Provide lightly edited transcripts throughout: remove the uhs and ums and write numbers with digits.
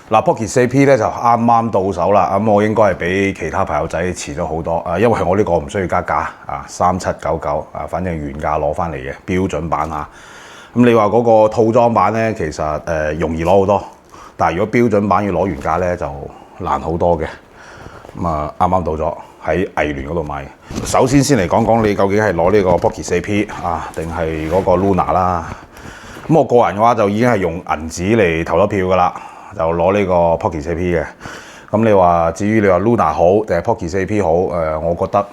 嗱，Pocket 4P 咧就啱啱到手啦，咁我應該係比其他朋友仔遲咗好多啊，因為我呢個唔需要加價啊，3799啊，反正原價攞翻嚟嘅標準版嚇。咁你話嗰個套裝版咧，其實容易攞好多，但係如果標準版要攞原價咧就難好多嘅。咁啊啱啱到咗喺藝聯嗰度買。首先嚟講講你究竟係攞呢個 Pocket 4P 啊，定係嗰個 Luna 啦？咁我個人嘅話就已經係用銀紙嚟投咗票噶啦。就攞呢個 Pocket 4P 嘅，咁你話至於你話 Luna 好定係 Pocket 4P 好，我覺得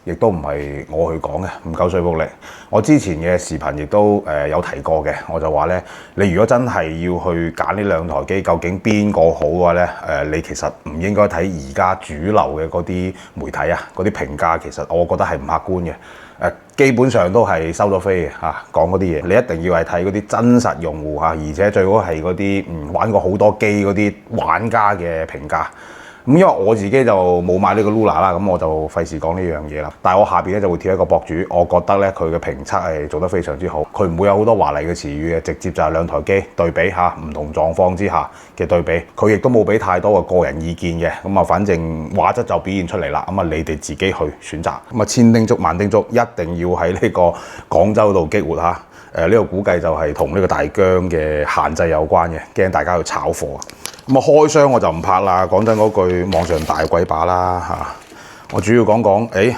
亦都唔係我去講嘅，唔夠說服力。我之前嘅視頻亦都有提過嘅，我就話咧，你如果真係要去揀呢兩台機，究竟邊個好嘅話咧，你其實唔應該睇而家主流嘅嗰啲媒體啊，嗰啲評價其實我覺得係唔客觀嘅。基本上都係收咗飛嘅嚇，講嗰啲嘢，你一定要係睇嗰啲真實用戶嚇，而且最好係嗰啲玩過好多機嗰啲玩家嘅評價。咁因為我自己就冇買呢個 Luna 啦，咁我就費事講呢樣嘢啦。但係我下邊咧就會貼一個博主，我覺得咧佢嘅評測係做得非常之好，佢唔會有好多華麗嘅詞語嘅，直接就係兩台機對比嚇，唔同狀況之下嘅對比。佢亦都冇俾太多嘅個人意見嘅，咁啊反正畫質就表現出嚟啦。咁啊你哋自己去選擇。咁啊千叮囑萬叮囑，一定要喺呢個廣州度激活嚇。呢個估計就係同呢個大疆嘅限制有關嘅，驚大家去炒貨。咁啊開箱我就唔拍啦，講真嗰句，網上大鬼把啦嚇。我主要講講，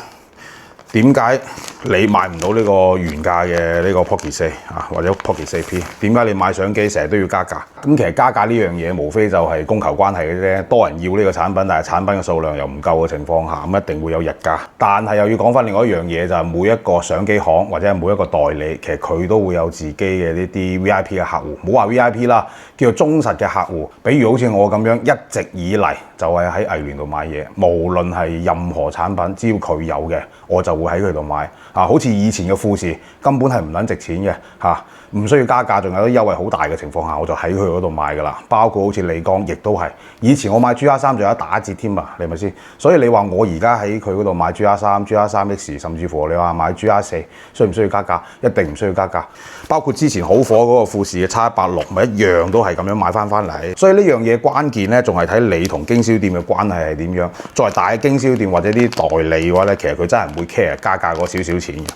點解你買唔到呢個原價嘅呢個 Pocket 4啊，或者 Pocket 4P？點解你買相機成日都要加價？咁其實加價呢樣嘢，無非就係供求關係嘅啫。多人要呢個產品，但係產品嘅數量又唔夠嘅情況下，咁一定會有溢價。但係又要講翻另外一樣嘢，就係每一個相機行或者係每一個代理，其實佢都會有自己嘅呢啲 VIP 嘅客戶。唔好話 VIP 啦，叫做忠實嘅客戶。比如好似我咁樣，一直以嚟就係喺藝聯度買嘢，無論係任何產品，只要佢有嘅，我就會喺佢度買。好似以前嘅富士根本係唔撚值錢嘅嚇，唔需要加價，仲有啲優惠好大嘅情況下，我就喺佢嗰度買㗎啦。包括好似理光，亦都係以前我買 GR3仲有得打折添啊，你係咪先？所以你話我而家喺佢嗰度買 GR3、GR3X， 甚至乎你話買 GR4，需唔需要加價？一定唔需要加價。包括之前好火嗰個富士嘅X186，咪一樣都係咁樣買翻嚟。所以呢樣嘢關鍵咧，仲係睇你同經銷店嘅關係係點樣。作為大嘅經銷店或者啲代理嘅話咧，其實佢真係唔會 care 加價嗰少少錢嘅。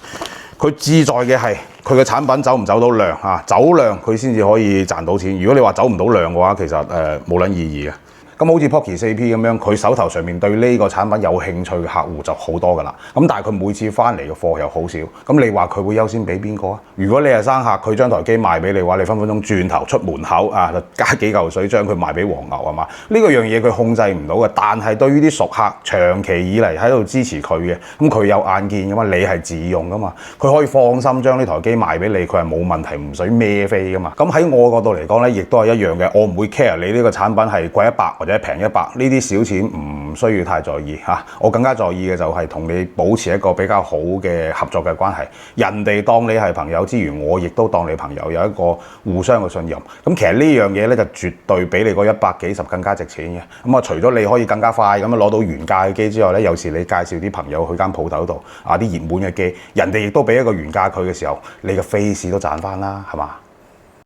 佢志在嘅係佢嘅產品走唔走到量啊，走量佢先至可以賺到錢。如果你話走唔到量嘅話，其實冇撚意義嘅。咁好似 Pocket 4P 咁樣，佢手頭上面對呢個產品有興趣嘅客戶就好多㗎啦。咁但係佢每次翻嚟嘅貨又好少。咁你話佢會優先俾邊個啊？如果你係生客，佢將台機賣俾你嘅話，你分分鐘轉頭出門口啊，就加幾嚿水將佢賣俾黃牛係嘛？呢個樣嘢佢控制唔到嘅。但係對於啲熟客長期以嚟喺度支持佢嘅，咁佢有眼見㗎嘛？你係自用㗎嘛？佢可以放心將呢台機賣俾你，佢係冇問題，唔使孭飛㗎嘛。咁喺我角度嚟講咧，亦都係一樣嘅。我唔會 care 你呢個產品係貴100或者平100，呢啲小錢唔需要太在意嚇。我更加在意嘅就係同你保持一個比較好嘅合作嘅關係。人哋當你係朋友之餘，我亦都當你朋友，有一個互相嘅信任。咁其實呢樣嘢咧就絕對比你嗰100幾十更加值錢嘅。咁啊，除咗你可以更加快咁樣攞到原價嘅機之外咧，有時你介紹啲朋友去間鋪頭度啊，啲熱門嘅機，人哋亦都俾一個原價佢嘅時候，你嘅 face 都賺翻啦，係嘛？